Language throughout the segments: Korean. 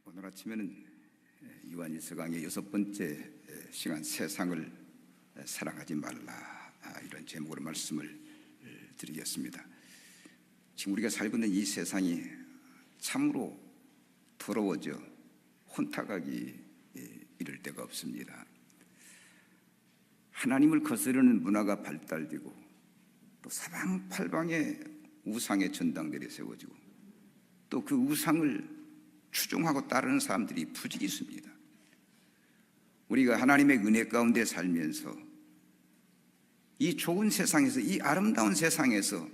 오늘 아침에는 요한일서 강의 6번째 시간 세상을 사랑하지 말라 이런 제목으로 말씀을 드리겠습니다. 지금 우리가 살고 있는 이 세상이 참으로 더러워져 혼탁하기 이를 데가 없습니다. 하나님을 거스르는 문화가 발달되고 또 사방팔방에 우상의 전당들이 세워지고 또 그 우상을 추종하고 따르는 사람들이 부지기수입니다. 우리가 하나님의 은혜 가운데 살면서 이 좋은 세상에서, 이 아름다운 세상에서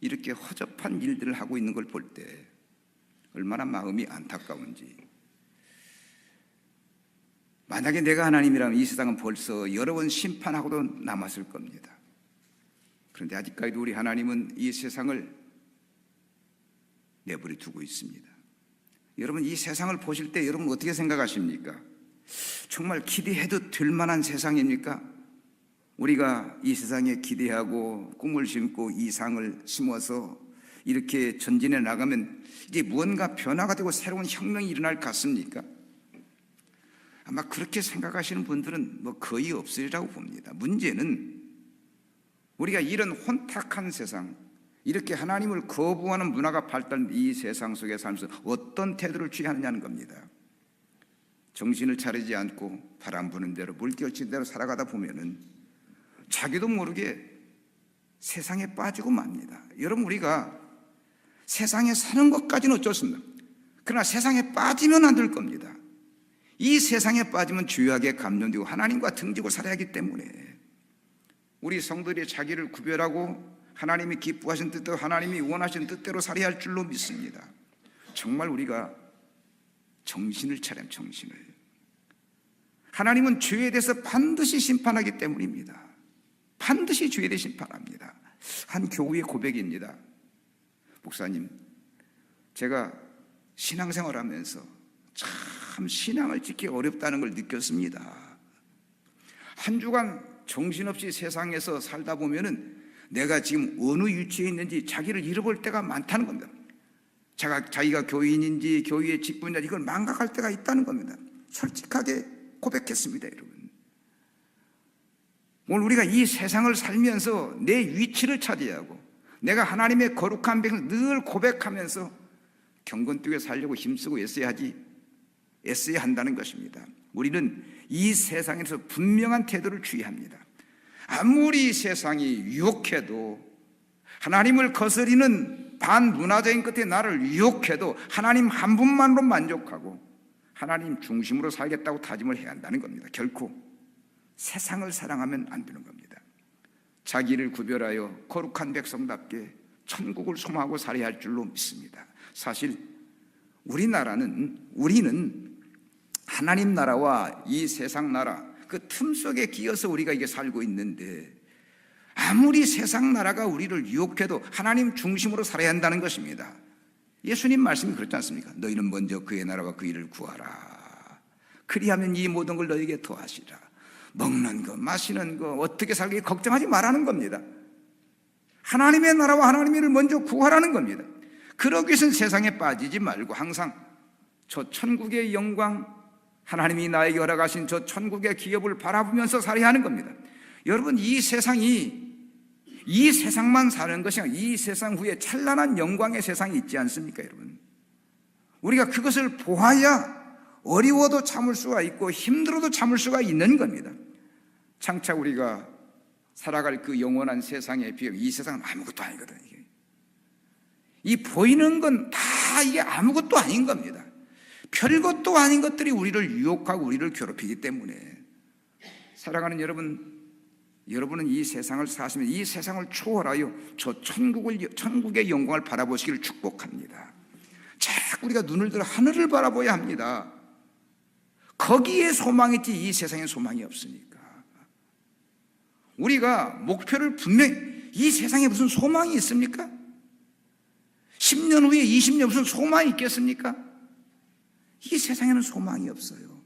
이렇게 허접한 일들을 하고 있는 걸 볼 때 얼마나 마음이 안타까운지. 만약에 내가 하나님이라면 이 세상은 벌써 여러 번 심판하고도 남았을 겁니다. 그런데 아직까지도 우리 하나님은 이 세상을 내버려 두고 있습니다. 여러분, 이 세상을 보실 때 여러분 어떻게 생각하십니까? 정말 기대해도 될 만한 세상입니까? 우리가 이 세상에 기대하고 꿈을 심고 이상을 심어서 이렇게 전진해 나가면 이제 무언가 변화가 되고 새로운 혁명이 일어날 것 같습니까? 아마 그렇게 생각하시는 분들은 거의 없으리라고 봅니다. 문제는 우리가 이런 혼탁한 세상, 이렇게 하나님을 거부하는 문화가 발달된 이 세상 속에 살면서 어떤 태도를 취하느냐는 겁니다. 정신을 차리지 않고 바람 부는 대로 물결친 대로 살아가다 보면은 자기도 모르게 세상에 빠지고 맙니다. 여러분, 우리가 세상에 사는 것까지는 어쩔 수 없습니다. 그러나 세상에 빠지면 안 될 겁니다. 이 세상에 빠지면 죄악에 감염되고 하나님과 등지고 살아야 하기 때문에 우리 성도들이 자기를 구별하고 하나님이 기뻐하신 뜻대로, 하나님이 원하신 뜻대로 살아야 할 줄로 믿습니다. 정말 우리가 정신을 차려, 정신을. 하나님은 죄에 대해서 반드시 심판하기 때문입니다. 반드시 죄에 대해 심판합니다. 한 교우의 고백입니다. 목사님, 제가 신앙생활 하면서 참 신앙을 지키기 어렵다는 걸 느꼈습니다. 한 주간 정신없이 세상에서 살다 보면은 내가 지금 어느 위치에 있는지 자기를 잃어볼 때가 많다는 겁니다. 자기가 교인인지 교회의 직분인지 이걸 망각할 때가 있다는 겁니다. 솔직하게 고백했습니다, 여러분. 오늘 우리가 이 세상을 살면서 내 위치를 차지해야 하고 내가 하나님의 거룩한 백성을 늘 고백하면서 경건되게 살려고 힘쓰고 애써야 한다는 것입니다. 우리는 이 세상에서 분명한 태도를 취해야 합니다. 아무리 세상이 유혹해도, 하나님을 거스리는 반문화적인 끝에 나를 유혹해도 하나님 한 분만으로 만족하고 하나님 중심으로 살겠다고 다짐을 해야 한다는 겁니다. 결코 세상을 사랑하면 안 되는 겁니다. 자기를 구별하여 거룩한 백성답게 천국을 소망하고 살아야 할 줄로 믿습니다. 사실 우리는 하나님 나라와 이 세상 나라 그 틈속에 끼어서 우리가 이게 살고 있는데, 아무리 세상 나라가 우리를 유혹해도 하나님 중심으로 살아야 한다는 것입니다. 예수님 말씀이 그렇지 않습니까? 너희는 먼저 그의 나라와 그 일을 구하라. 그리하면 이 모든 걸 너희에게 더하시라. 먹는 거, 마시는 거, 어떻게 살기 걱정하지 말라는 겁니다. 하나님의 나라와 하나님의 일을 먼저 구하라는 겁니다. 그러기 위해서는 세상에 빠지지 말고 항상 저 천국의 영광, 하나님이 나에게 허락하신 저 천국의 기업을 바라보면서 살아야 하는 겁니다. 여러분, 이 세상만 사는 것이 아니라 이 세상 후에 찬란한 영광의 세상이 있지 않습니까, 여러분? 우리가 그것을 보아야 어려워도 참을 수가 있고 힘들어도 참을 수가 있는 겁니다. 장차 우리가 살아갈 그 영원한 세상에 비하면 이 세상은 아무것도 아니거든요. 이 보이는 건 다 이게 아무것도 아닌 겁니다. 별것도 아닌 것들이 우리를 유혹하고 우리를 괴롭히기 때문에 사랑하는 여러분은 이 세상을 사시면 이 세상을 초월하여 저 천국의 영광을 바라보시기를 축복합니다. 자꾸 우리가 눈을 들어 하늘을 바라보아야 합니다. 거기에 소망이 있지 이 세상에 소망이 없으니까. 우리가 목표를 분명히, 이 세상에 무슨 소망이 있습니까? 10년 후에 20년 무슨 소망이 있겠습니까? 이 세상에는 소망이 없어요.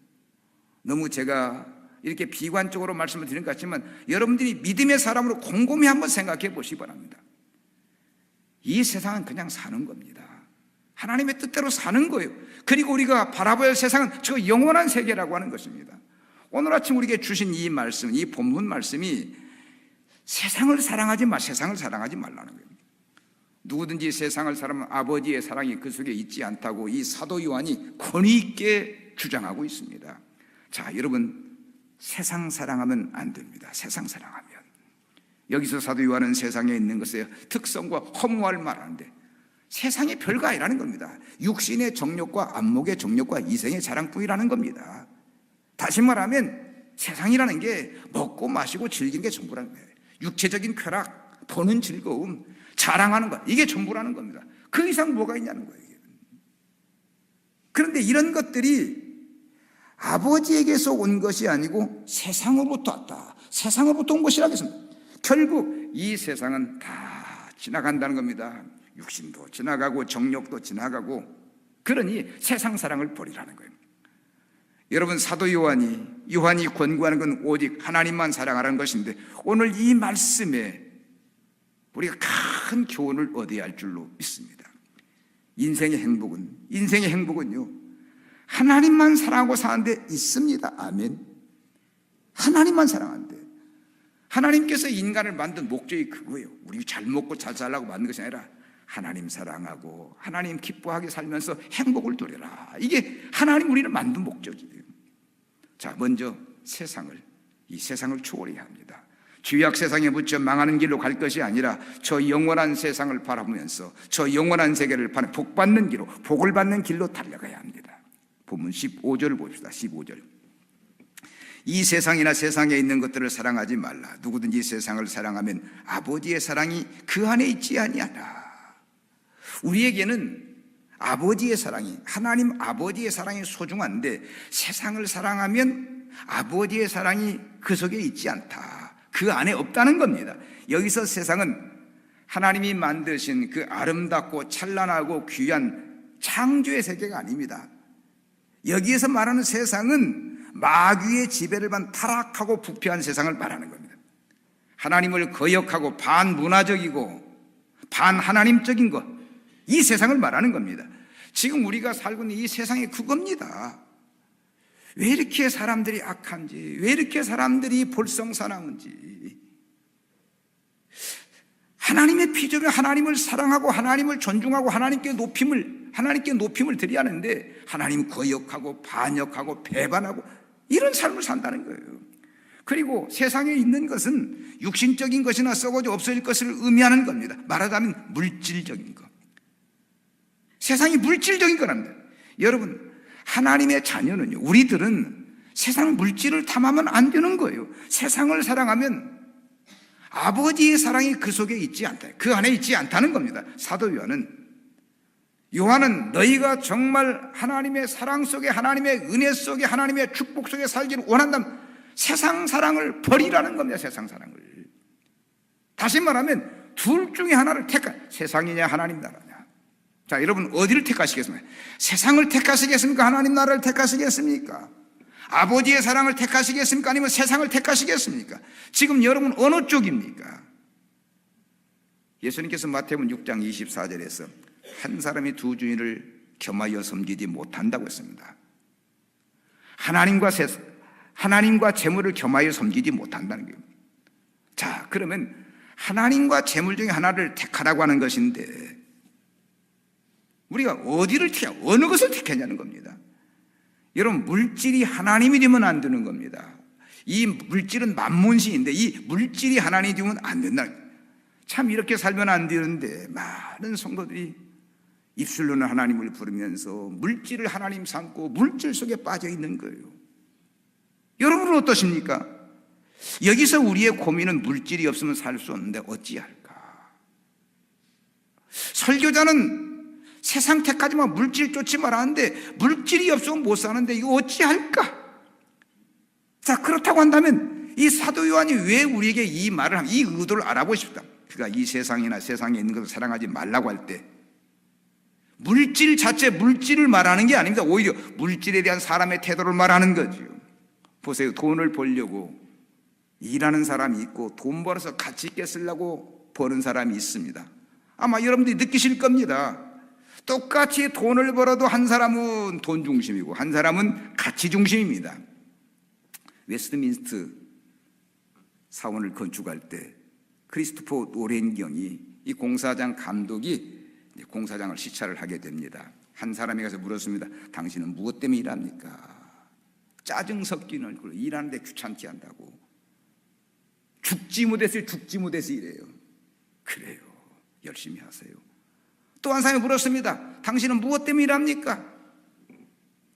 너무 제가 이렇게 비관적으로 말씀을 드리는 것 같지만 여러분들이 믿음의 사람으로 곰곰이 한번 생각해 보시기 바랍니다. 이 세상은 그냥 사는 겁니다. 하나님의 뜻대로 사는 거예요. 그리고 우리가 바라봐야 할 세상은 저 영원한 세계라고 하는 것입니다. 오늘 아침 우리에게 주신 이 말씀, 이 본문 말씀이 세상을 사랑하지 말라는 거예요. 누구든지 세상을 사랑하면 아버지의 사랑이 그 속에 있지 않다고 이 사도 요한이 권위 있게 주장하고 있습니다. 자, 여러분, 세상 사랑하면 안 됩니다. 세상 사랑하면. 여기서 사도 요한은 세상에 있는 것의 특성과 허무함을 말하는데 세상이 별거 아니라는 겁니다. 육신의 정욕과 안목의 정욕과 이생의 자랑뿐이라는 겁니다. 다시 말하면 세상이라는 게 먹고 마시고 즐기는 게 전부라는 거예요. 육체적인 쾌락, 보는 즐거움, 자랑하는 것, 이게 전부라는 겁니다. 그 이상 뭐가 있냐는 거예요. 그런데 이런 것들이 아버지에게서 온 것이 아니고 세상으로부터 왔다, 세상으로부터 온 것이라고 했습니다. 결국 이 세상은 다 지나간다는 겁니다. 육신도 지나가고 정욕도 지나가고, 그러니 세상 사랑을 버리라는 거예요. 여러분, 사도 요한이 권고하는 건 오직 하나님만 사랑하라는 것인데 오늘 이 말씀에 우리가 큰 교훈을 얻어야 할 줄로 믿습니다. 인생의 행복은요, 하나님만 사랑하고 사는 데 있습니다. 아멘. 하나님만 사랑하는데, 하나님께서 인간을 만든 목적이 그거예요. 우리 잘 먹고 잘 살라고 만든 것이 아니라 하나님 사랑하고 하나님 기뻐하게 살면서 행복을 누려라. 이게 하나님 우리를 만든 목적이에요. 자, 먼저 이 세상을 초월해야 합니다. 죄악 세상에 묻혀 망하는 길로 갈 것이 아니라 저 영원한 세상을 바라보면서 저 영원한 세계를 복받는 길로, 복을 받는 길로 달려가야 합니다. 본문 15절을 봅시다. 15절. 이 세상이나 세상에 있는 것들을 사랑하지 말라. 누구든지 세상을 사랑하면 아버지의 사랑이 그 안에 있지 아니하라. 우리에게는 아버지의 사랑이, 하나님 아버지의 사랑이 소중한데 세상을 사랑하면 아버지의 사랑이 그 속에 있지 않다, 그 안에 없다는 겁니다. 여기서 세상은 하나님이 만드신 그 아름답고 찬란하고 귀한 창조의 세계가 아닙니다. 여기에서 말하는 세상은 마귀의 지배를 받은 타락하고 부패한 세상을 말하는 겁니다. 하나님을 거역하고 반문화적이고 반하나님적인 것, 이 세상을 말하는 겁니다. 지금 우리가 살고 있는 이 세상이 그겁니다. 왜 이렇게 사람들이 악한지, 왜 이렇게 사람들이 볼성사나운지. 하나님의 피조물, 하나님을 사랑하고 하나님을 존중하고 하나님께 높임을 드려야 하는데 하나님 거역하고 반역하고 배반하고 이런 삶을 산다는 거예요. 그리고 세상에 있는 것은 육신적인 것이나 썩어져 없어질 것을 의미하는 겁니다. 말하자면 물질적인 것. 세상이 물질적인 거랍니다. 여러분, 하나님의 자녀는요, 우리들은 세상 물질을 탐하면 안 되는 거예요. 세상을 사랑하면 아버지의 사랑이 그 속에 있지 않다, 그 안에 있지 않다는 겁니다. 사도 요한은 너희가 정말 하나님의 사랑 속에, 하나님의 은혜 속에, 하나님의 축복 속에 살기를 원한다면 세상 사랑을 버리라는 겁니다. 세상 사랑을. 다시 말하면 둘 중에 하나를 세상이냐 하나님 나라냐. 자, 여러분 어디를 택하시겠습니까? 세상을 택하시겠습니까? 하나님 나라를 택하시겠습니까? 아버지의 사랑을 택하시겠습니까? 아니면 세상을 택하시겠습니까? 지금 여러분 어느 쪽입니까? 예수님께서 마태복음 6장 24절에서 한 사람이 두 주인을 겸하여 섬기지 못한다고 했습니다. 하나님과 재물을 겸하여 섬기지 못한다는 거예요. 자, 그러면 하나님과 재물 중에 하나를 택하라고 하는 것인데 우리가 어느 것을 택했냐는 겁니다. 여러분, 물질이 하나님이 되면 안 되는 겁니다. 이 물질은 만문신인데 이 물질이 하나님이 되면 안 된다. 참 이렇게 살면 안 되는데 많은 성도들이 입술로는 하나님을 부르면서 물질을 하나님 삼고 물질 속에 빠져 있는 거예요. 여러분은 어떠십니까? 여기서 우리의 고민은 물질이 없으면 살 수 없는데 어찌할까? 설교자는 세상 택하지만 물질 쫓지 말하는데 물질이 없으면 못 사는데 이거 어찌할까? 자, 그렇다고 한다면 이 사도 요한이 왜 우리에게 이 말을 하면 이 의도를 알아보고 싶다. 그러니까 이 세상이나 세상에 있는 것을 사랑하지 말라고 할 때 물질 자체, 물질을 말하는 게 아닙니다. 오히려 물질에 대한 사람의 태도를 말하는 거죠. 보세요, 돈을 벌려고 일하는 사람이 있고 돈 벌어서 가치 있게 쓰려고 버는 사람이 있습니다. 아마 여러분들이 느끼실 겁니다. 똑같이 돈을 벌어도 한 사람은 돈 중심이고 한 사람은 가치 중심입니다. 웨스트민스터 사원을 건축할 때 크리스토퍼 노렌경이 이 공사장 감독이 공사장을 시찰을 하게 됩니다. 한 사람이 가서 물었습니다. 당신은 무엇 때문에 일합니까? 짜증 섞인 얼굴로 일하는데 귀찮게 한다고. 죽지 못해서 일해요. 그래요. 열심히 하세요. 또 한 사람이 물었습니다. 당신은 무엇 때문에 일합니까?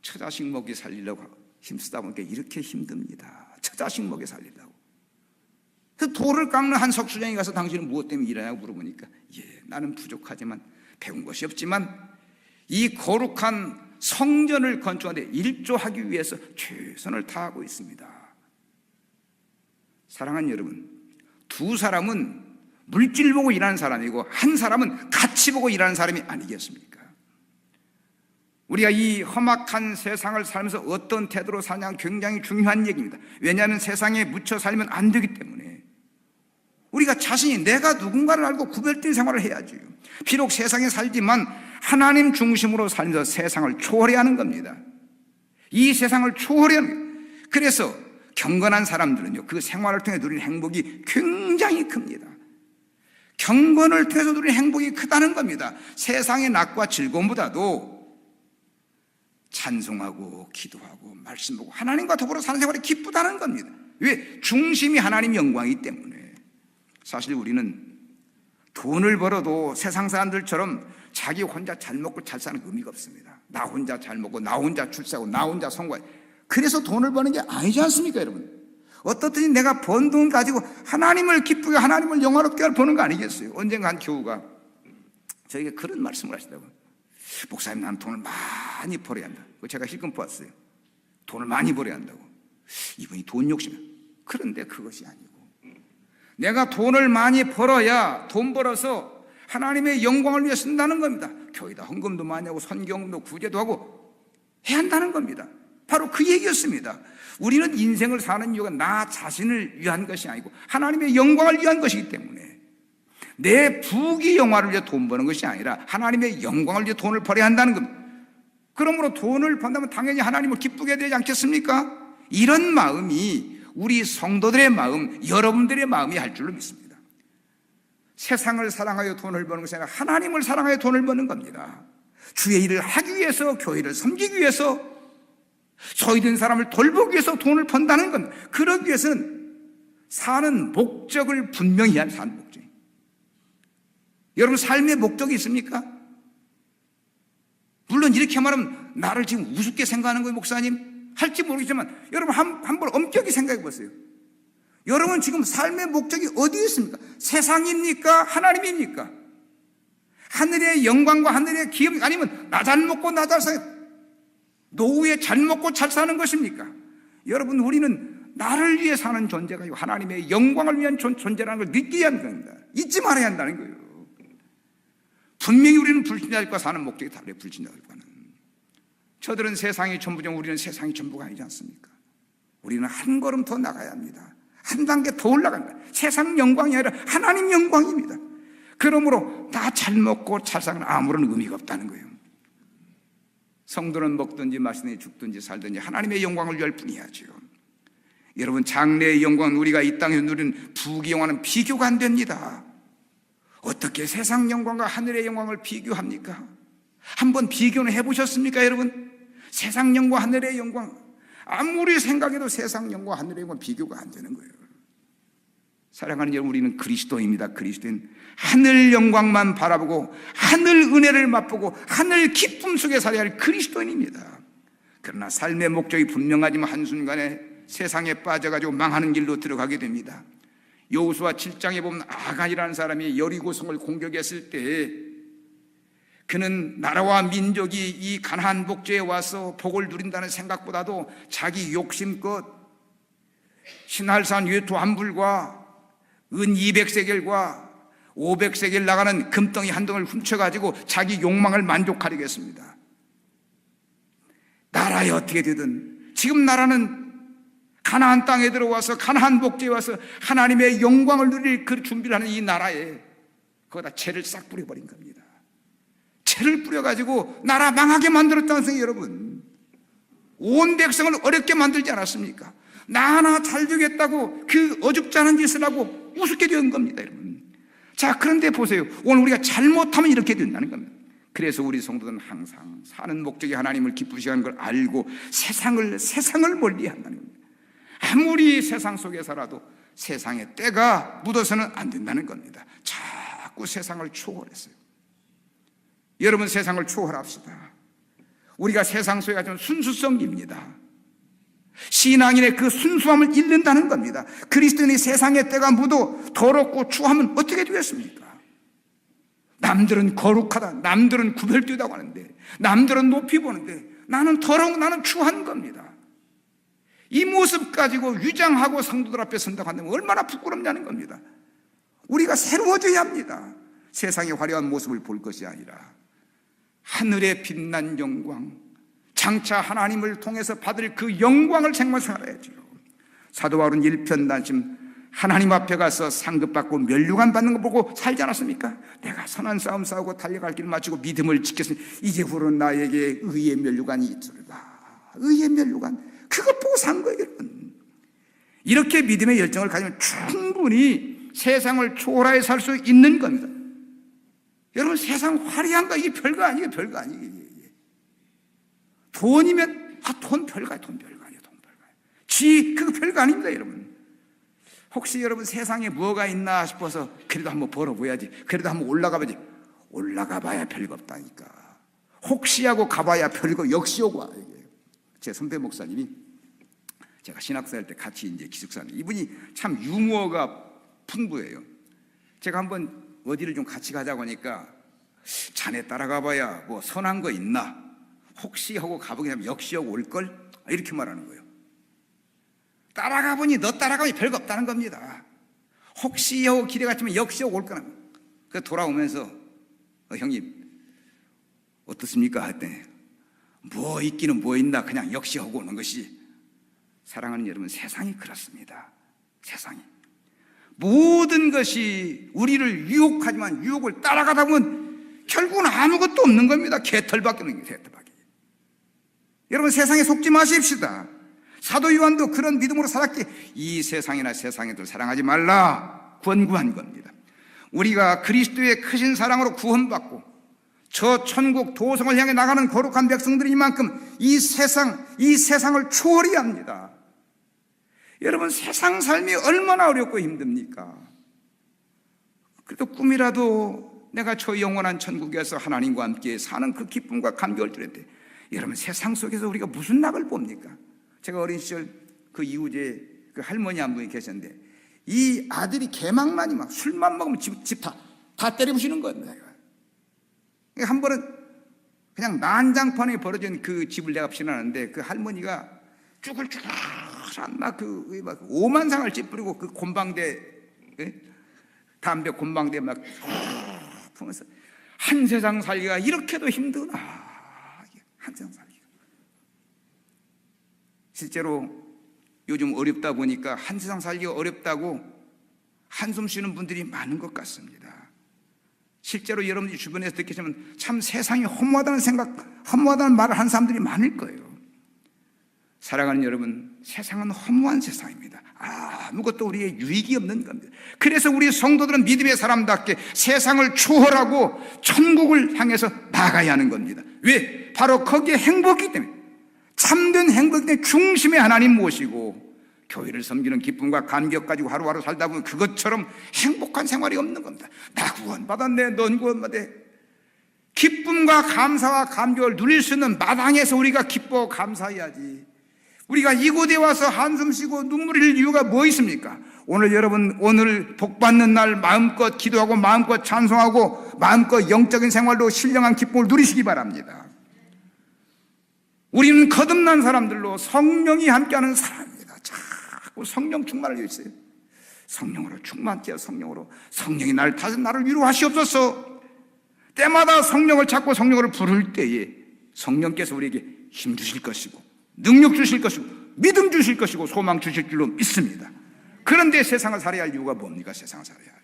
처자식 먹이 살리려고 힘쓰다 보니까 이렇게 힘듭니다. 처자식 먹이 살리려고. 그 돌을 깎는 한 석수장이 가서 당신은 무엇 때문에 일하냐고 물어보니까 나는 부족하지만 배운 것이 없지만 이 거룩한 성전을 건축하는데 일조하기 위해서 최선을 다하고 있습니다. 사랑하는 여러분, 두 사람은 물질 보고 일하는 사람이고 한 사람은 가치 보고 일하는 사람이 아니겠습니까? 우리가 이 험악한 세상을 살면서 어떤 태도로 사냐가 굉장히 중요한 얘기입니다. 왜냐하면 세상에 묻혀 살면 안 되기 때문에 우리가 자신이 내가 누군가를 알고 구별된 생활을 해야죠. 비록 세상에 살지만 하나님 중심으로 살면서 세상을 초월해야 하는 겁니다. 이 세상을 초월해야 하는 거예요. 그래서 경건한 사람들은요, 그 생활을 통해 누리는 행복이 굉장히 큽니다. 경건을 통해서 누리는 행복이 크다는 겁니다. 세상의 낙과 즐거움보다도 찬송하고 기도하고 말씀 보고 하나님과 더불어 사는 생활이 기쁘다는 겁니다. 왜? 중심이 하나님 영광이기 때문에. 사실 우리는 돈을 벌어도 세상 사람들처럼 자기 혼자 잘 먹고 잘 사는 의미가 없습니다. 나 혼자 잘 먹고 나 혼자 출세하고 나 혼자 성공해. 그래서 돈을 버는 게 아니지 않습니까, 여러분? 어떻든지 내가 번 돈 가지고 하나님을 기쁘게 하나님을 영화롭게 버는 거 아니겠어요? 언젠가 한 교우가 저에게 그런 말씀을 하시더라고요. 목사님, 나는 돈을 많이 벌어야 한다. 제가 실컷 보았어요. 돈을 많이 벌어야 한다고. 이분이 돈 욕심이야. 그런데 그것이 아니고 내가 돈을 많이 벌어야 돈 벌어서 하나님의 영광을 위해 쓴다는 겁니다. 교회다 헌금도 많이 하고 선경도 구제도 하고 해야 한다는 겁니다. 바로 그 얘기였습니다. 우리는 인생을 사는 이유가 나 자신을 위한 것이 아니고 하나님의 영광을 위한 것이기 때문에 내 부귀 영화를 위해 돈 버는 것이 아니라 하나님의 영광을 위해 돈을 벌어야 한다는 겁니다. 그러므로 돈을 번다면 당연히 하나님을 기쁘게 해야 되지 않겠습니까? 이런 마음이 우리 성도들의 마음, 여러분들의 마음이 할 줄로 믿습니다. 세상을 사랑하여 돈을 버는 것이 아니라 하나님을 사랑하여 돈을 버는 겁니다. 주의 일을 하기 위해서, 교회를 섬기기 위해서, 소외된 사람을 돌보기 위해서 돈을 번다는 겁니다. 그러기 위해서는 사는 목적을 분명히 한 사는 목적. 여러분, 삶의 목적이 있습니까? 물론 이렇게 말하면 나를 지금 우습게 생각하는 거예요, 목사님? 할지 모르겠지만 여러분 한번 엄격히 생각해 보세요. 여러분 지금 삶의 목적이 어디에 있습니까? 세상입니까? 하나님입니까? 하늘의 영광과 하늘의 기업, 아니면 나 잘 먹고 나 잘 사는, 노후에 잘 먹고 잘 사는 것입니까? 여러분, 우리는 나를 위해 사는 존재가 아니고 하나님의 영광을 위한 존재라는 걸 믿게 하는 겁니다. 잊지 말아야 한다는 거예요. 분명히 우리는 불신자들과 사는 목적이 달라요. 불신자들과는. 저들은 세상이 전부죠. 우리는 세상이 전부가 아니지 않습니까? 우리는 한 걸음 더 나가야 합니다. 한 단계 더 올라간다. 세상 영광이 아니라 하나님 영광입니다. 그러므로 나 잘 먹고 잘 사는 아무런 의미가 없다는 거예요. 성도는 먹든지 마시든지 죽든지 살든지 하나님의 영광을 위할 뿐이야죠. 여러분, 장래의 영광은 우리가 이 땅에서 누리는 부귀 영광은 비교가 안 됩니다. 어떻게 세상 영광과 하늘의 영광을 비교합니까? 한번 비교는 해보셨습니까, 여러분? 세상 영광과 하늘의 영광, 아무리 생각해도 세상 영광과 하늘의 영광 비교가 안 되는 거예요. 사랑하는 여러분, 우리는 그리스도입니다. 그리스도인 하늘 영광만 바라보고 하늘 은혜를 맛보고 하늘 기쁨 속에 살아야 할 그리스도인입니다. 그러나 삶의 목적이 분명하지만 한순간에 세상에 빠져가지고 망하는 길로 들어가게 됩니다. 여호수아 7장에 보면 아간이라는 사람이 여리고성을 공격했을 때 그는 나라와 민족이 이 가나안 복지에 와서 복을 누린다는 생각보다도 자기 욕심껏 신할산 외투 한 불과 은 200세겔과 500세겔 나가는 금덩이 한 덩을 훔쳐가지고 자기 욕망을 만족하려고 했습니다. 나라에 어떻게 되든 지금 나라는 가나안 땅에 들어와서 가나안 복지에 와서 하나님의 영광을 누릴 그 준비를 하는 이 나라에 거기다 죄를 싹 뿌려버린 겁니다. 새를 뿌려가지고 나라 망하게 만들었다는 생각이 여러분. 온 백성을 어렵게 만들지 않았습니까? 나 하나 잘 되겠다고 그 어줍지 않은 짓을 하고 우습게 된 겁니다, 여러분. 자, 그런데 보세요. 오늘 우리가 잘못하면 이렇게 된다는 겁니다. 그래서 우리 성도들은 항상 사는 목적이 하나님을 기쁘시게 하는 걸 알고 세상을 멀리 한다는 겁니다. 아무리 세상 속에 살아도 세상에 때가 묻어서는 안 된다는 겁니다. 자꾸 세상을 초월했어요. 여러분, 세상을 초월합시다. 우리가 세상 속에 가진 순수성입니다. 신앙인의 그 순수함을 잃는다는 겁니다. 그리스도인이 세상의 때가 묻어 더럽고 추하면 어떻게 되겠습니까? 남들은 거룩하다, 남들은 구별되다고 하는데, 남들은 높이 보는데 나는 더러운, 나는 추한 겁니다. 이 모습 가지고 위장하고 성도들 앞에 선다고 한다면 얼마나 부끄럽냐는 겁니다. 우리가 새로워져야 합니다. 세상의 화려한 모습을 볼 것이 아니라 하늘의 빛난 영광, 장차 하나님을 통해서 받을 그 영광을 생각해야죠. 사도 바울은 일편단심 하나님 앞에 가서 상급받고 면류관 받는 거 보고 살지 않았습니까? 내가 선한 싸움 싸우고 달려갈 길 마치고 믿음을 지켰으니 이제 후로 나에게 의의 면류관이 있으리라. 의의 면류관, 그것 보고 산 거예요, 여러분. 이렇게 믿음의 열정을 가지면 충분히 세상을 초월하여 살 수 있는 겁니다. 여러분, 세상 화려한 거 이게 별거 아니에요, 별거 아니에요. 돈이면 돈 별거 아니에요, 돈 별거 아니에요, 돈 별거 아니에요. 그거 별거 아닙니다, 여러분. 혹시 여러분 세상에 뭐가 있나 싶어서 그래도 한번 벌어보야지, 그래도 한번 올라가봐야지. 올라가봐야 별거 없다니까. 혹시 하고 가봐야 별거 역시 오고 와. 제 선배 목사님이, 제가 신학사 할 때 같이 이제 기숙사인데 이분이 참 유머가 풍부해요. 제가 한번 어디를 좀 같이 가자고 하니까 자네 따라가봐야 뭐 선한 거 있나? 혹시 하고 가보게 되면 역시 하고 올걸? 이렇게 말하는 거예요. 따라가보니 너 따라가면 별거 없다는 겁니다. 혹시 하고 길에 갔지만 역시 하고 올 거는. 그 돌아오면서 형님 어떻습니까? 했더니 뭐 있기는 뭐 있나, 그냥 역시 하고 오는 것이. 사랑하는 여러분, 세상이 그렇습니다. 세상이 모든 것이 우리를 유혹하지만 유혹을 따라가다 보면 결국은 아무것도 없는 겁니다. 개털밖에 없는 거예요, 개털밖에. 여러분, 세상에 속지 마십시다. 사도 요한도 그런 믿음으로 살았기에 이 세상이나 세상에도 사랑하지 말라 권고한 겁니다. 우리가 그리스도의 크신 사랑으로 구원받고 저 천국 도성을 향해 나가는 거룩한 백성들인 만큼 이 세상을 초월해야 합니다. 여러분, 세상 삶이 얼마나 어렵고 힘듭니까? 그래도 꿈이라도 내가 저 영원한 천국에서 하나님과 함께 사는 그 기쁨과 감격을 주는데, 여러분, 세상 속에서 우리가 무슨 낙을 봅니까? 제가 어린 시절 그 이후제 그 할머니 한 분이 계셨는데, 이 아들이 개망나니 막 술만 먹으면 집 다 때려부시는 거예요. 한 번은 그냥 난장판에 벌어진 그 집을 내가 지나는데, 그 할머니가 쭈글쭈글한 막 오만상을 찌푸리고 그 곤방대, 담배 곤방대 막 품어서, 한 세상 살기가 이렇게도 힘드나. 한 세상 살기가. 실제로 요즘 어렵다 보니까 한 세상 살기가 어렵다고 한숨 쉬는 분들이 많은 것 같습니다. 실제로 여러분들이 주변에서 느끼시면 참 세상이 허무하다는 허무하다는 말을 하는 사람들이 많을 거예요. 사랑하는 여러분, 세상은 허무한 세상입니다. 아무것도 우리의 유익이 없는 겁니다. 그래서 우리 성도들은 믿음의 사람답게 세상을 초월하고 천국을 향해서 나가야 하는 겁니다. 왜? 바로 거기에 행복이기 때문에. 참된 행복이 때문에 중심에 하나님 모시고 교회를 섬기는 기쁨과 감격 가지고 하루하루 살다 보면 그것처럼 행복한 생활이 없는 겁니다. 나 구원받았네, 넌 구원받았네. 기쁨과 감사와 감격을 누릴 수 있는 마당에서 우리가 기뻐 감사해야지. 우리가 이곳에 와서 한숨 쉬고 눈물 흘릴 이유가 뭐 있습니까? 오늘 여러분, 오늘 복받는 날 마음껏 기도하고 마음껏 찬송하고 마음껏 영적인 생활로 신령한 기쁨을 누리시기 바랍니다. 우리는 거듭난 사람들로 성령이 함께하는 사람입니다. 자꾸 성령 충만을 위해서요. 성령으로 충만케 하여 성령이 나를 타서 나를 위로하시옵소서. 때마다 성령을 찾고 성령을 부를 때에 성령께서 우리에게 힘 주실 것이고 능력 주실 것이고 믿음 주실 것이고 소망 주실 줄로 믿습니다. 그런데 세상을 살아야 할 이유가 뭡니까? 세상을 살아야 할,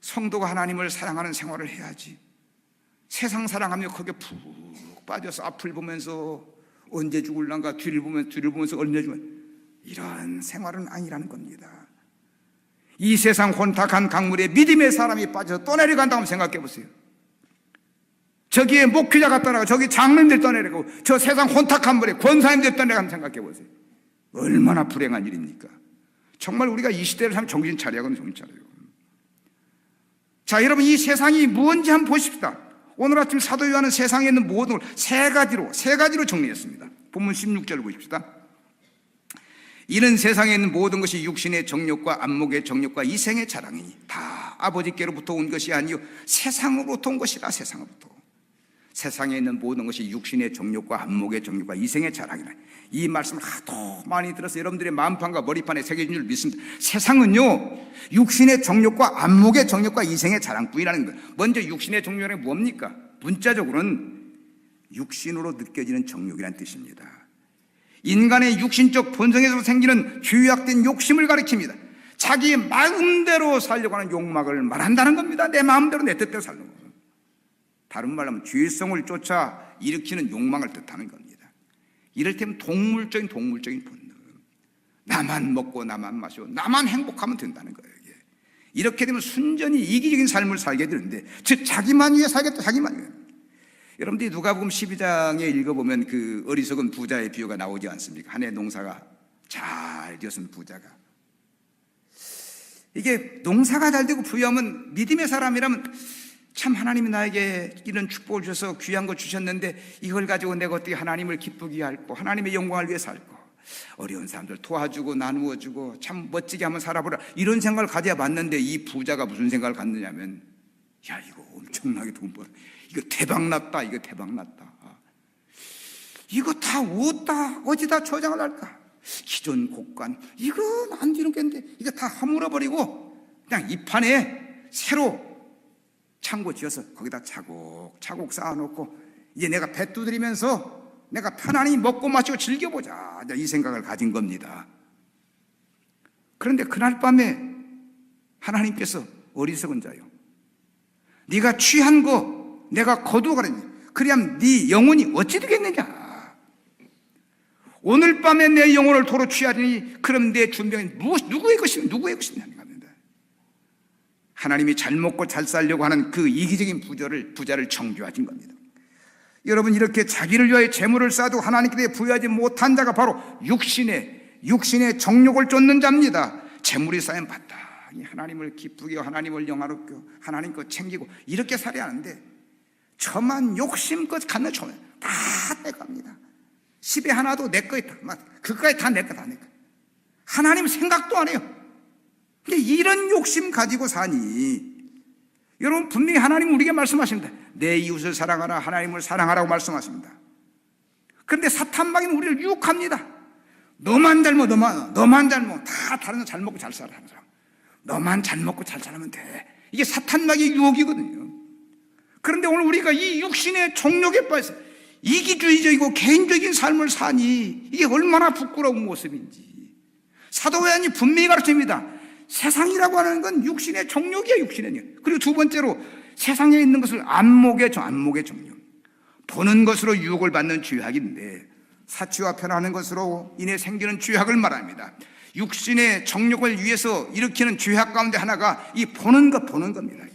성도가 하나님을 사랑하는 생활을 해야지. 세상 사랑하며 거기에 푹 빠져서 앞을 보면서 언제 죽을란가, 뒤를 보면서 언제 죽을, 이런 생활은 아니라는 겁니다. 이 세상 혼탁한 강물에 믿음의 사람이 빠져서 떠내려간다고 생각해 보세요. 저기에 목회자가 떠나고 저기 장로님들 떠내려가고 저 세상 혼탁한 물에 권사님들 떠내려가면 생각해 보세요. 얼마나 불행한 일입니까? 정말 우리가 이 시대를 참 정신 차려야겠는 정신 차려요. 자, 여러분, 이 세상이 무엇인지 한번 보십시다. 오늘 아침 사도 요한은 세상에 있는 모든 걸 세 가지로 정리했습니다. 본문 16절 보십시다. 이는 세상에 있는 모든 것이 육신의 정욕과 안목의 정욕과 이생의 자랑이니 다 아버지께로부터 온 것이 아니요 세상으로부터 온 것이라. 세상에 있는 모든 것이 육신의 정욕과 안목의 정욕과 이생의 자랑이라. 이 말씀을 하도 많이 들어서 여러분들의 마음판과 머리판에 새겨진 줄 믿습니다. 세상은요, 육신의 정욕과 안목의 정욕과 이생의 자랑뿐이라는 거예요. 먼저 육신의 정욕이 뭡니까? 문자적으로는 육신으로 느껴지는 정욕이라는 뜻입니다. 인간의 육신적 본성에서 생기는 죄악된 욕심을 가리킵니다. 자기 마음대로 살려고 하는 욕망을 말한다는 겁니다. 내 마음대로 내 뜻대로 살려고. 다른 말로 하면 죄성을 쫓아 일으키는 욕망을 뜻하는 겁니다. 이를테면 동물적인 본능. 나만 먹고 나만 마시고 나만 행복하면 된다는 거예요. 이렇게 되면 순전히 이기적인 삶을 살게 되는데, 즉 자기만 위해 살겠다, 자기만 위해. 여러분들이 누가복음 12장에 읽어보면 그 어리석은 부자의 비유가 나오지 않습니까? 한 해 농사가 잘 되었은 부자가. 이게 농사가 잘 되고 부유하면 믿음의 사람이라면 참 하나님이 나에게 이런 축복을 주셔서 귀한 거 주셨는데 이걸 가지고 내가 어떻게 하나님을 기쁘게 할고 하나님의 영광을 위해 살고 어려운 사람들 도와주고 나누어주고 참 멋지게 한번 살아보라, 이런 생각을 가져야 맞는데, 이 부자가 무슨 생각을 갖느냐면, 야, 이거 엄청나게 돈 벌어, 이거 대박났다, 이거 다 어디다 저장을 할까? 기존 곡간 이거 안 되는 게 이거 다 허물어버리고 그냥 이 판에 새로 창고 지어서 거기다 차곡차곡 쌓아놓고 이제 내가 배 두드리면서 내가 편안히 먹고 마시고 즐겨보자, 이 생각을 가진 겁니다. 그런데 그날 밤에 하나님께서 어리석은 자요, 네가 취한 거 내가 거두어가라니, 그래야면 네 영혼이 어찌 되겠느냐. 오늘 밤에 내 영혼을 도로 취하리니 그럼 내 준병이 누구의 것이냐 합니다. 하나님이 잘 먹고 잘 살려고 하는 그 이기적인 부자를 정죄하신 겁니다. 여러분, 이렇게 자기를 위하여 재물을 쌓아도 하나님께 부여하지 못한 자가 바로 육신의 정욕을 쫓는 자입니다. 재물이 쌓이면 마땅히 하나님을 기쁘게 하고 하나님을 영화롭게 하고 하나님 것 챙기고 이렇게 살아야 하는데, 저만 욕심껏 갖는 다 내 겁니다. 10에 하나도 내 거 있다, 그까지 다 내 거. 하나님 생각도 안 해요. 이런 욕심 가지고 사니, 여러분, 분명히 하나님은 우리에게 말씀하십니다. 내 이웃을 사랑하라, 하나님을 사랑하라고 말씀하십니다. 그런데 사탄방은 우리를 유혹합니다. 너만 잘못, 다 다른 사람 잘 먹고 잘 살아 하는 사람, 너만 잘 먹고 잘 살면 돼. 이게 사탄막의 유혹이거든요. 그런데 오늘 우리가 이 육신의 정욕에 빠져서 이기주의적이고 개인적인 삶을 사니 이게 얼마나 부끄러운 모습인지 사도 요한이 분명히 가르칩니다. 세상이라고 하는 건 육신의 정욕이야, 육신의 정. 그리고 두 번째로 세상에 있는 것을 안목의 정욕, 보는 것으로 유혹을 받는 죄악인데, 사치와 편하는 것으로 인해 생기는 죄악을 말합니다. 육신의 정욕을 위해서 일으키는 죄악 가운데 하나가 이 보는 겁니다.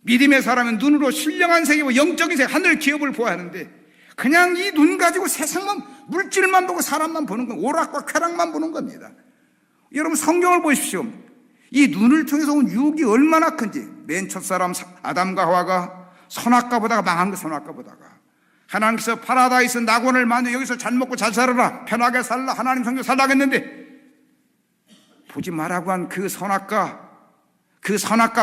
믿음의 사람은 눈으로 신령한 세계와 영적인 세계, 하늘 기업을 보아야 하는데, 그냥 이 눈 가지고 세상만, 물질만 보고 사람만 보는 건, 오락과 쾌락만 보는 겁니다. 여러분, 성경을 보십시오. 이 눈을 통해서 온 유혹이 얼마나 큰지. 맨 첫사람 아담과 하와가 선악과 보다가 망한 거, 선악과 보다가 하나님께서 파라다이스 낙원을 만들어 여기서 잘 먹고 잘 살아라, 편하게 살라, 하나님 성경 살라 했는데 보지 말라고 한 그 선악과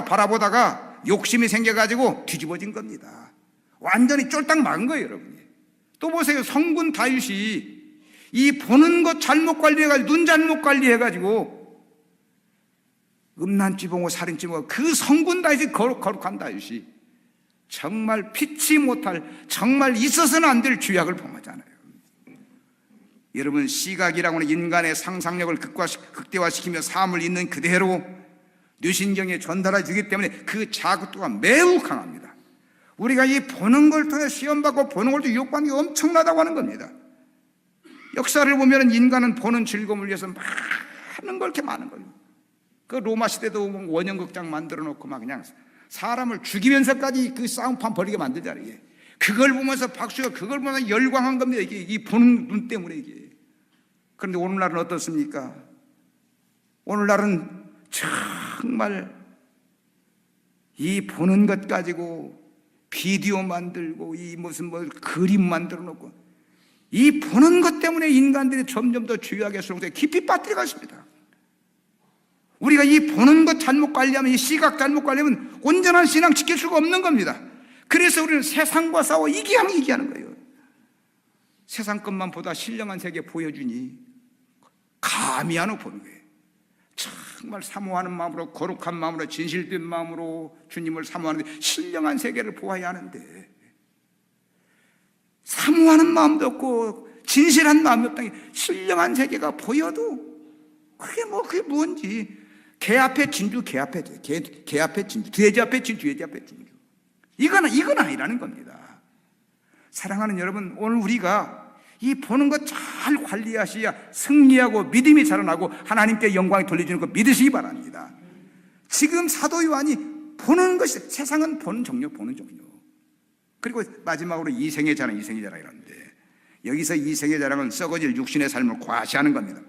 바라보다가 욕심이 생겨가지고 뒤집어진 겁니다. 완전히 쫄딱 막은 거예요, 여러분이. 또 보세요. 성군 다윗이 이 보는 것 잘못 관리해가지고, 눈 잘못 관리해가지고 음란죄봉하고 살인죄봉하고 그 성군 다윗이 거룩한 다윗이 정말 피치 못할, 정말 있어서는 안 될 죄악을 범하잖아요. 여러분, 시각이라고 하는 인간의 상상력을 극대화시키며 삶을 있는 그대로 뇌신경에 전달해 주기 때문에 그 자극도가 매우 강합니다. 우리가 이 보는 걸 통해 시험받고 보는 걸 통해 유혹받는 게 엄청나다고 하는 겁니다. 역사를 보면 인간은 보는 즐거움을 위해서 많은 걸 이렇게 많은 거예요. 그 로마 시대도 원형극장 만들어 놓고 막 그냥 사람을 죽이면서까지 그 싸움판 벌이게 만들잖아요. 이게. 그걸 보면서 박수가 그걸 보면서 열광한 겁니다. 이게 이 보는 눈 때문에 이게. 그런데 오늘날은 어떻습니까? 오늘날은 정말 이 보는 것 가지고 비디오 만들고 이 무슨 뭐 그림 만들어 놓고 이 보는 것 때문에 인간들이 점점 더 죄악의 수렁에 깊이 빠뜨려가 있습니다. 우리가 이 보는 것 잘못 관리하면, 이 시각 잘못 관리하면 온전한 신앙 지킬 수가 없는 겁니다. 그래서 우리는 세상과 싸워 이기하는 거예요. 세상 것만 보다 신령한 세계 보여주니 감히 안 보는 거예요. 정말 사모하는 마음으로, 거룩한 마음으로, 진실된 마음으로 주님을 사모하는데 신령한 세계를 보아야 하는데 사모하는 마음도 없고 진실한 마음이 없다니 신령한 세계가 보여도 그게 뭔지. 개 앞에 진주, 개 앞에 진주, 돼지 앞에 진주, 돼지 앞에 진주. 이건 아니라는 겁니다. 사랑하는 여러분, 오늘 우리가 이 보는 것 잘 관리하셔야 승리하고 믿음이 자라나고 하나님께 영광이 돌려주는 거 믿으시기 바랍니다. 지금 사도 요한이 보는 것이, 세상은 보는 종류. 그리고 마지막으로 이생의 자랑이라는데, 여기서 이생의 자랑은 썩어질 육신의 삶을 과시하는 겁니다.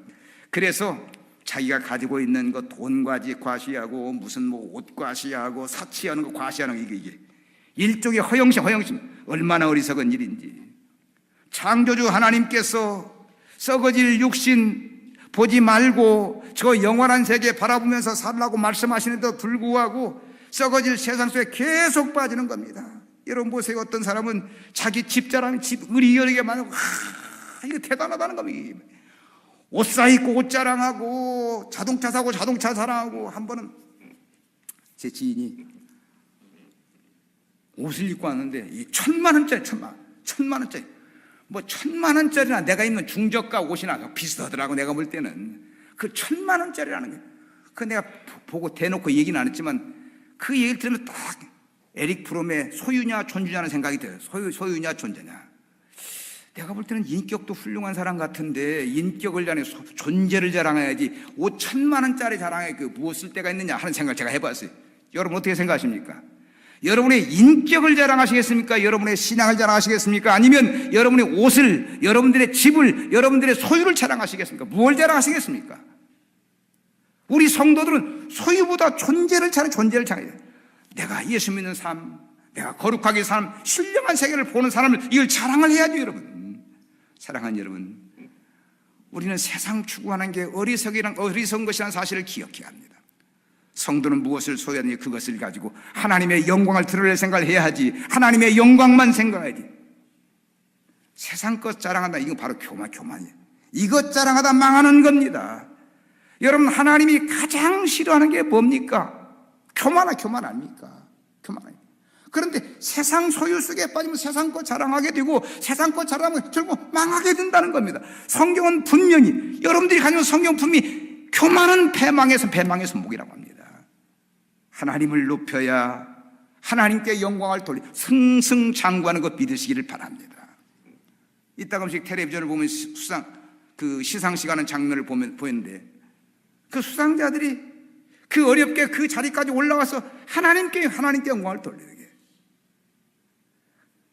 그래서 자기가 가지고 있는 것, 돈 과시 과시하고 무슨 뭐 옷 과시하고 사치하는 거 과시하는 거, 이게 일종의 허영심. 얼마나 어리석은 일인지. 창조주 하나님께서 썩어질 육신 보지 말고 저 영원한 세계 바라보면서 살라고 말씀하시는데도 불구하고 썩어질 세상 속에 계속 빠지는 겁니다. 여러분 보세요. 어떤 사람은 자기 집 자랑, 집 의리여리게 만들고, 이거 대단하다는 겁니다. 옷 사입고 옷 자랑하고 자동차 사고 자동차 자랑하고. 한 번은 제 지인이 옷을 입고 왔는데 이 1,000만 원짜리 뭐 1,000만 원짜리나 내가 입는 중저가 옷이나 비슷하더라고. 내가 볼 때는 그 1,000만 원짜리라는 게, 그 내가 보고 대놓고 얘기는 안 했지만 그 얘기를 들으면 딱 에릭 프롬의 소유냐 존재냐는 생각이 들어요. 소유냐 존재냐. 내가 볼 때는 인격도 훌륭한 사람 같은데 인격을 자랑해 존재를 자랑해야지 옷 1,000만 원짜리 자랑해 그 무엇 쓸 데가 있느냐 하는 생각을 제가 해봤어요. 여러분 어떻게 생각하십니까? 여러분의 인격을 자랑하시겠습니까? 여러분의 신앙을 자랑하시겠습니까? 아니면 여러분의 옷을, 여러분들의 집을, 여러분들의 소유를 자랑하시겠습니까? 무엇을 자랑하시겠습니까? 우리 성도들은 소유보다 존재를 자랑해요. 내가 예수 믿는 삶, 내가 거룩하게 사는 신령한 세계를 보는 사람을, 이걸 자랑을 해야죠. 여러분, 사랑하는 여러분, 우리는 세상 추구하는 게 어리석은 것이라는 사실을 기억해야 합니다. 성도는 무엇을 소유하느냐, 그것을 가지고 하나님의 영광을 드러낼 생각을 해야 하지, 하나님의 영광만 생각해야지. 세상 것 자랑한다, 이건 바로 교만이에요. 이것 자랑하다 망하는 겁니다. 여러분, 하나님이 가장 싫어하는 게 뭡니까? 교만 아닙니까? 교만. 그런데 세상 소유 속에 빠지면 세상 것 자랑하게 되고, 세상 것 자랑하면 결국 망하게 된다는 겁니다. 성경은 분명히, 여러분들이 가지고 성경 분명히 교만은 배망에서 목이라고 합니다. 하나님을 높여야 하나님께 영광을 돌리 승승장구하는 것 믿으시기를 바랍니다. 이따금씩 텔레비전을 보면 시상식하는 장면을 보는데 그 수상자들이 그 어렵게 그 자리까지 올라와서 하나님께 영광을 돌리는 게,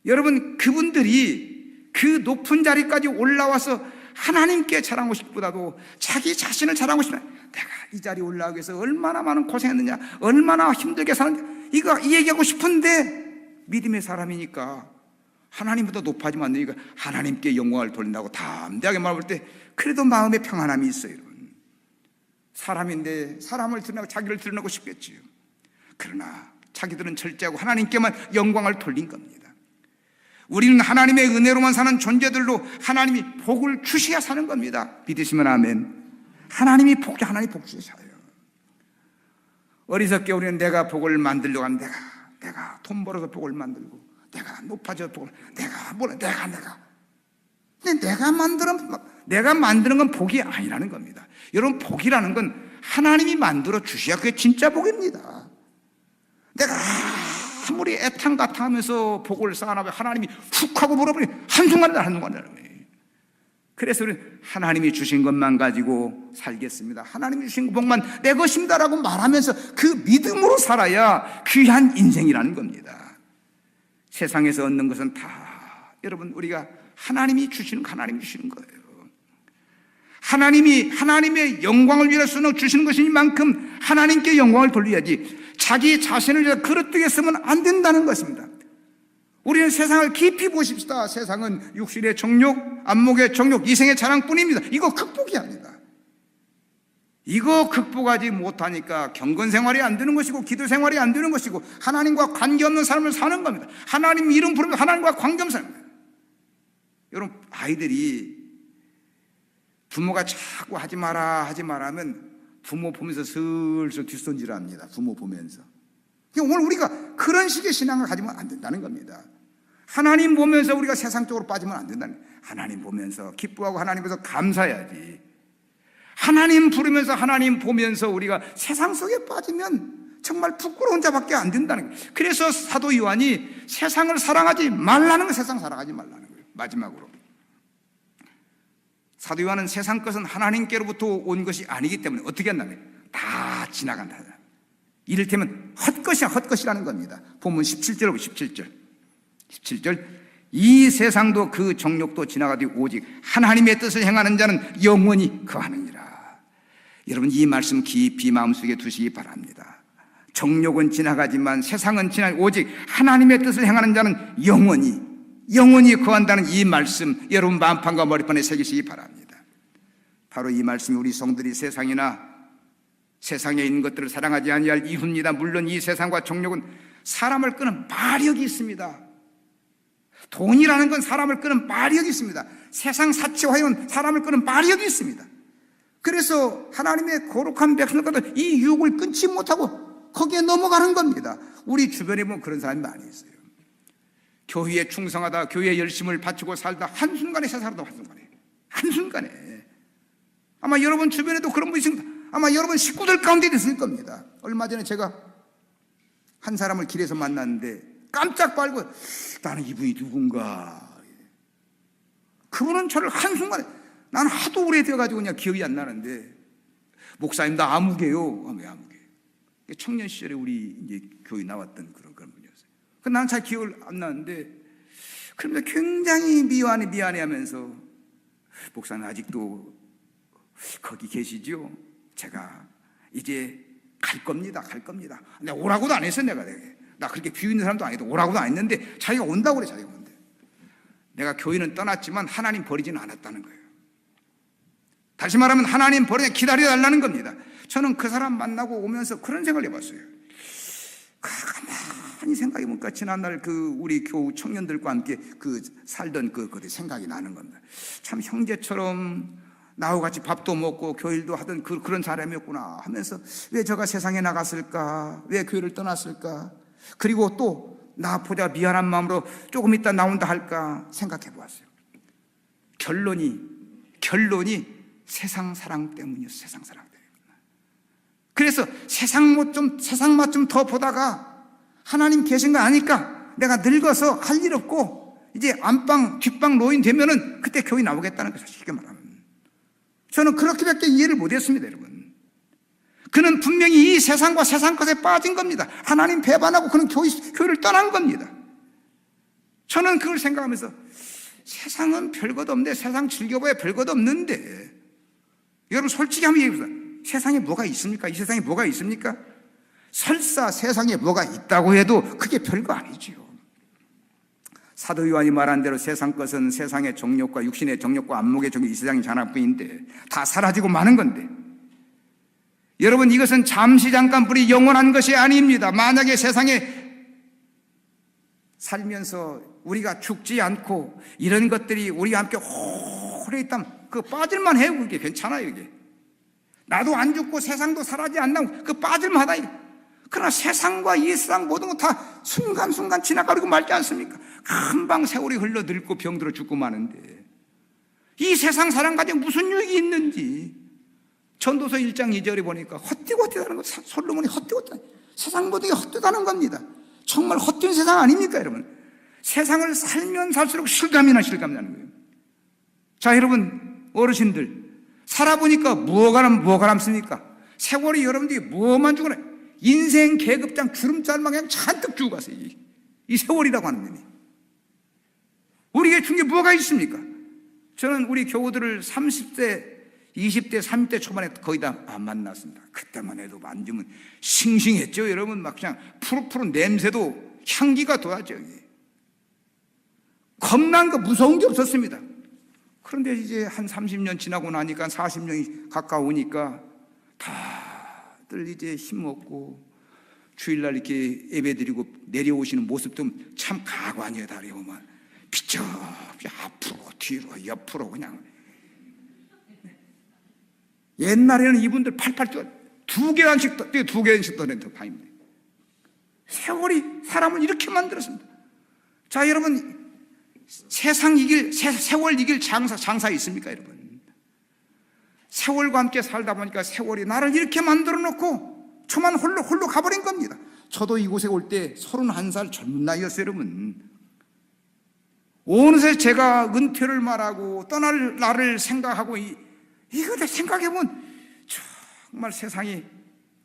여러분 그분들이 그 높은 자리까지 올라와서 하나님께 자랑하고 싶보다도 자기 자신을 자랑하고 싶다. 내가 이 자리에 올라가기 위해서 얼마나 많은 고생했느냐, 얼마나 힘들게 사는지, 이 얘기하고 싶은데 믿음의 사람이니까 하나님보다 높아지면 안 되니까 하나님께 영광을 돌린다고 담대하게 말할 때 그래도 마음에 평안함이 있어요. 여러분, 사람인데 사람을 드러내고 자기를 드러내고 싶겠지요. 그러나 자기들은 절제하고 하나님께만 영광을 돌린 겁니다. 우리는 하나님의 은혜로만 사는 존재들로 하나님이 복을 주셔야 사는 겁니다. 믿으시면 아멘. 하나님이 복 주셔요. 어리석게 우리는 내가 복을 만들려고 하면 내가 돈 벌어서 복을 만들고, 내가 높아져서 복을, 내가. 근데 내가 만드는 건 복이 아니라는 겁니다. 여러분, 복이라는 건 하나님이 만들어 주셔야 그게 진짜 복입니다. 내가 아무리 애탕가탕하면서 복을 쌓아나면 하나님이 훅 하고 물어버리면 한순간에. 그래서 우리는 하나님이 주신 것만 가지고 살겠습니다, 하나님이 주신 복만 내 것입니다라고 말하면서 그 믿음으로 살아야 귀한 인생이라는 겁니다. 세상에서 얻는 것은 다 여러분 우리가 하나님이 주시는 거예요. 하나님의 영광을 위해서 주시는 것이니만큼 하나님께 영광을 돌려야지 자기 자신을 위해서 그릇되게 쓰면 안 된다는 것입니다. 우리는 세상을 깊이 보십시다. 세상은 육신의 정욕, 안목의 정욕, 이생의 자랑뿐입니다. 이거 극복해야 합니다. 이거 극복하지 못하니까 경건 생활이 안 되는 것이고 기도 생활이 안 되는 것이고 하나님과 관계없는 삶을 사는 겁니다. 하나님 이름 부르면 하나님과 관계없는 삶입니다. 여러분, 아이들이 부모가 자꾸 하지 마라 하면 부모 보면서 슬슬 뒷손질합니다. 부모 보면서. 오늘 우리가 그런 식의 신앙을 가지면 안 된다는 겁니다. 하나님 보면서 우리가 세상 쪽으로 빠지면 안 된다는 거예요. 하나님 보면서 기뻐하고 하나님 보면서 감사해야지. 하나님 부르면서 하나님 보면서 우리가 세상 속에 빠지면 정말 부끄러운 자밖에 안 된다는 거예요. 그래서 사도 요한이 세상을 사랑하지 말라는 거예요. 세상 사랑하지 말라는 거예요. 마지막으로 사도 요한은 세상 것은 하나님께로부터 온 것이 아니기 때문에 어떻게 한다면 다 지나간다. 이를테면 헛것이라는 겁니다. 본문 17절 17절 이 세상도 그 정욕도 지나가되 오직 하나님의 뜻을 행하는 자는 영원히 거하느니라. 여러분, 이 말씀 깊이 마음속에 두시기 바랍니다. 정욕은 지나가지만 세상은 오직 하나님의 뜻을 행하는 자는 영원히 거한다는 이 말씀 여러분 마음판과 머리판에 새기시기 바랍니다. 바로 이 말씀이 우리 성들이 세상에 있는 것들을 사랑하지 아니할 이유입니다. 물론 이 세상과 정욕은 사람을 끄는 마력이 있습니다. 돈이라는 건 사람을 끄는 마력이 있습니다. 세상 사치화는 사람을 끄는 마력이 있습니다. 그래서 하나님의 거룩한 백성들은 이 유혹을 끊지 못하고 거기에 넘어가는 겁니다. 우리 주변에 보면 그런 사람이 많이 있어요. 교회에 충성하다, 교회에 열심을 바치고 살다 한순간에 세상으로 한순간에. 아마 여러분 주변에도 그런 분이 있습니다. 아마 여러분 식구들 가운데 있을 겁니다. 얼마 전에 제가 한 사람을 길에서 만났는데 깜짝 빨고 나는 이분이 누군가. 그분은 저를 한순간에, 나는 하도 오래되어가지고 그냥 기억이 안 나는데, 목사님 나 아무개요. 왜 아무개? 청년 시절에 우리 이제 교회 나왔던 그런 분이었어요. 나는 잘 기억을 안 나는데, 그런데 굉장히 미안해 하면서, 목사님 아직도 거기 계시죠? 제가 이제 갈 겁니다. 내가 오라고도 안 했어, 내가. 나 그렇게 비웃는 사람도 아니고 오라고도 안 했는데 자기가 온다고 그래. 자기가 온대. 내가 교회는 떠났지만 하나님 버리지는 않았다는 거예요. 다시 말하면 하나님 버리지 기다려달라는 겁니다. 저는 그 사람 만나고 오면서 그런 생각을 해봤어요. 가만히 생각해보니까 지난날 우리 교우 청년들과 함께 살던 그것이 생각이 나는 겁니다. 참 형제처럼 나하고 같이 밥도 먹고 교일도 하던 그런 사람이었구나 하면서 왜 저가 세상에 나갔을까? 왜 교회를 떠났을까? 그리고 또 나 보자 미안한 마음으로 조금 있다 나온다 할까 생각해 보았어요. 결론이 세상 사랑 때문이었어요. 세상 사랑 때문에. 그래서 세상 맛 좀 더 보다가 하나님 계신 거 아니까 내가 늙어서 할 일 없고 이제 안방 뒷방 노인 되면은 그때 교회 나오겠다는 거죠. 쉽게 말하면. 저는 그렇게밖에 이해를 못했습니다, 여러분. 그는 분명히 이 세상과 세상 것에 빠진 겁니다. 하나님 배반하고 그는 교회를 떠난 겁니다. 저는 그걸 생각하면서 세상은 별것 없는데, 세상 즐겨봐야 별것 없는데, 여러분 솔직히 한번 얘기해보세요. 세상에 뭐가 있습니까? 이 세상에 뭐가 있습니까? 설사 세상에 뭐가 있다고 해도 그게 별거 아니지요. 사도 요한이 말한 대로 세상 것은 세상의 정욕과 육신의 정욕과 안목의 정욕, 이 세상의 잔악뿐인데 다 사라지고 마는 건데, 여러분 이것은 잠시 잠깐뿐이 영원한 것이 아닙니다. 만약에 세상에 살면서 우리가 죽지 않고 이런 것들이 우리와 함께 오래 있다면 빠질만 해요. 그게 괜찮아요. 이게 나도 안 죽고 세상도 사라지지 않나 빠질만 하다. 그러나 세상과 이 세상 모든 것 다 순간순간 지나가고 말지 않습니까? 금방 세월이 흘러 늙고 병들어 죽고 마는데 이 세상 사람 가지고 무슨 유익이 있는지 전도서 1장 2절에 보니까 헛되고 헛되다는 거. 솔로몬이 헛되고 헛되다. 세상 모든 게 헛되다는 겁니다. 정말 헛된 세상 아닙니까, 여러분? 세상을 살면 살수록 실감이나 실감나는 거예요. 자, 여러분, 어르신들, 살아보니까 뭐가 남습니까? 세월이 여러분들이 뭐만 주거나 인생 계급장 주름살만 그냥 잔뜩 주고 가세요. 이 세월이라고 하는 놈이. 우리에게 준 게 뭐가 있습니까? 저는 우리 교우들을 30대, 20대, 30대 초반에 거의 다 안 만났습니다. 그때만 해도 만지면 싱싱했죠. 여러분, 막 그냥 푸릇푸릇 냄새도 향기가 돋았죠. 겁난 거, 무서운 게 없었습니다. 그런데 이제 한 30년 지나고 나니까 40년이 가까우니까 다들 이제 힘없고 주일날 이렇게 예배드리고 내려오시는 모습도 참 가관이에요. 다리 보면 비쩍 앞으로 뒤로 옆으로 그냥. 옛날에는 이분들 팔팔 뛰어 두 계단씩 떠낸다 파입니다. 세월이 사람을 이렇게 만들었습니다. 자, 여러분, 세월 이길 장사 있습니까, 여러분? 세월과 함께 살다 보니까 세월이 나를 이렇게 만들어 놓고 저만 홀로 가버린 겁니다. 저도 이곳에 올 때 31살 젊은 나이였어요, 여러분. 어느새 제가 은퇴를 말하고 떠날 날을 생각하고 이거를 생각해보면 정말 세상이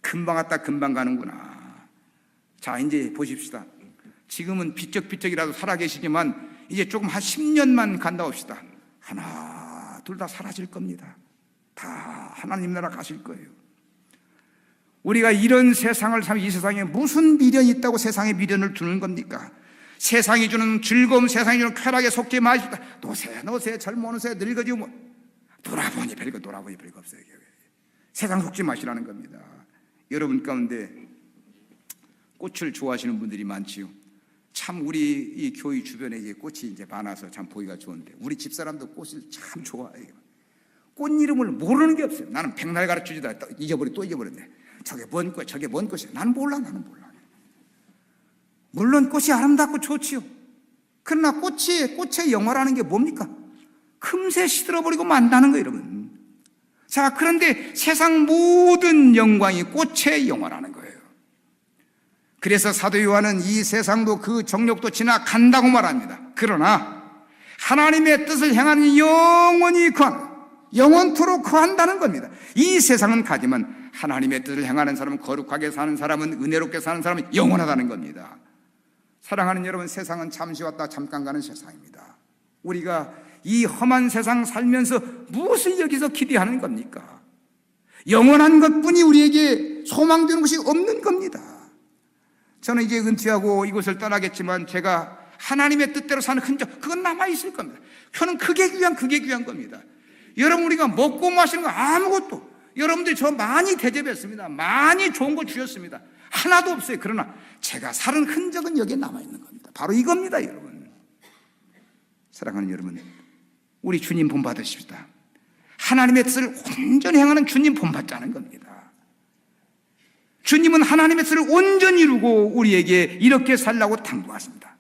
금방 왔다 금방 가는구나. 자, 이제 보십시다. 지금은 비쩍비쩍이라도 살아계시지만 이제 조금 한 10년만 간다 봅시다. 하나 둘 다 사라질 겁니다. 다 하나님 나라 가실 거예요. 우리가 이런 세상을 살면 이 세상에 무슨 미련이 있다고 세상에 미련을 두는 겁니까? 세상이 주는 즐거움, 세상이 주는 쾌락에 속지 마십시다. 노세 젊어노세 늙어지고 뭐 돌아보니 별거 없어요. 세상 속지 마시라는 겁니다. 여러분 가운데 꽃을 좋아하시는 분들이 많지요. 참 우리 이 교회 주변에 꽃이 이제 많아서 참 보기가 좋은데 우리 집사람도 꽃을 참 좋아해요. 꽃 이름을 모르는 게 없어요. 나는 백날 가르쳐주다 또 잊어버렸네. 저게 뭔 꽃, 저게 뭔 꽃이야. 나는 몰라. 물론 꽃이 아름답고 좋지요. 그러나 꽃의 영화라는 게 뭡니까? 금세 시들어버리고 만다는 거예요, 여러분. 자, 그런데 세상 모든 영광이 꽃의 영화라는 거예요. 그래서 사도 요한은 이 세상도 그 정욕도 지나간다고 말합니다. 그러나 하나님의 뜻을 행하는 영원히 영원토록 거한다는 겁니다. 이 세상은 가지만 하나님의 뜻을 행하는 사람은, 거룩하게 사는 사람은, 은혜롭게 사는 사람은 영원하다는 겁니다. 사랑하는 여러분, 세상은 잠시 왔다 잠깐 가는 세상입니다. 우리가 이 험한 세상 살면서 무엇을 여기서 기대하는 겁니까? 영원한 것뿐이 우리에게 소망되는 것이 없는 겁니다. 저는 이제 은퇴하고 이곳을 떠나겠지만 제가 하나님의 뜻대로 사는 흔적, 그건 남아있을 겁니다. 저는 그게 귀한 겁니다. 여러분, 우리가 먹고 마시는 거 아무것도, 여러분들이 저 많이 대접했습니다. 많이 좋은 거 주셨습니다. 하나도 없어요. 그러나 제가 사는 흔적은 여기에 남아있는 겁니다. 바로 이겁니다, 여러분. 사랑하는 여러분, 우리 주님 본받으십시다. 하나님의 뜻을 온전히 행하는 주님 본받자는 겁니다. 주님은 하나님의 뜻을 온전히 이루고 우리에게 이렇게 살라고 당부하십니다.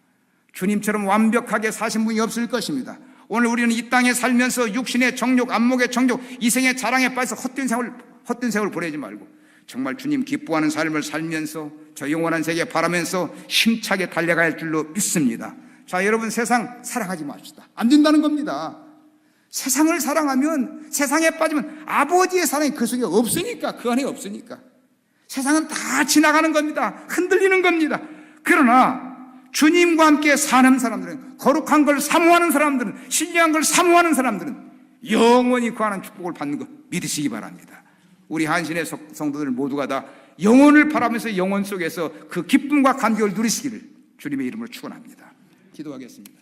주님처럼 완벽하게 사신 분이 없을 것입니다. 오늘 우리는 이 땅에 살면서 육신의 정욕, 안목의 정욕, 이생의 자랑에 빠져서 헛된 세월 보내지 말고 정말 주님 기뻐하는 삶을 살면서 저 영원한 세계 바라면서 힘차게 달려가야 할 줄로 믿습니다. 자, 여러분, 세상 사랑하지 맙시다. 안 된다는 겁니다. 세상을 사랑하면, 세상에 빠지면 아버지의 사랑이 그 속에 없으니까, 그 안에 없으니까. 세상은 다 지나가는 겁니다. 흔들리는 겁니다. 그러나 주님과 함께 사는 사람들은, 거룩한 걸 사모하는 사람들은, 신령한 걸 사모하는 사람들은 영원히 구하는 축복을 받는 거 믿으시기 바랍니다. 우리 한신의 성도들 모두가 다 영혼을 바라면서 영혼 속에서 그 기쁨과 감격을 누리시기를 주님의 이름으로 축원합니다. 기도하겠습니다.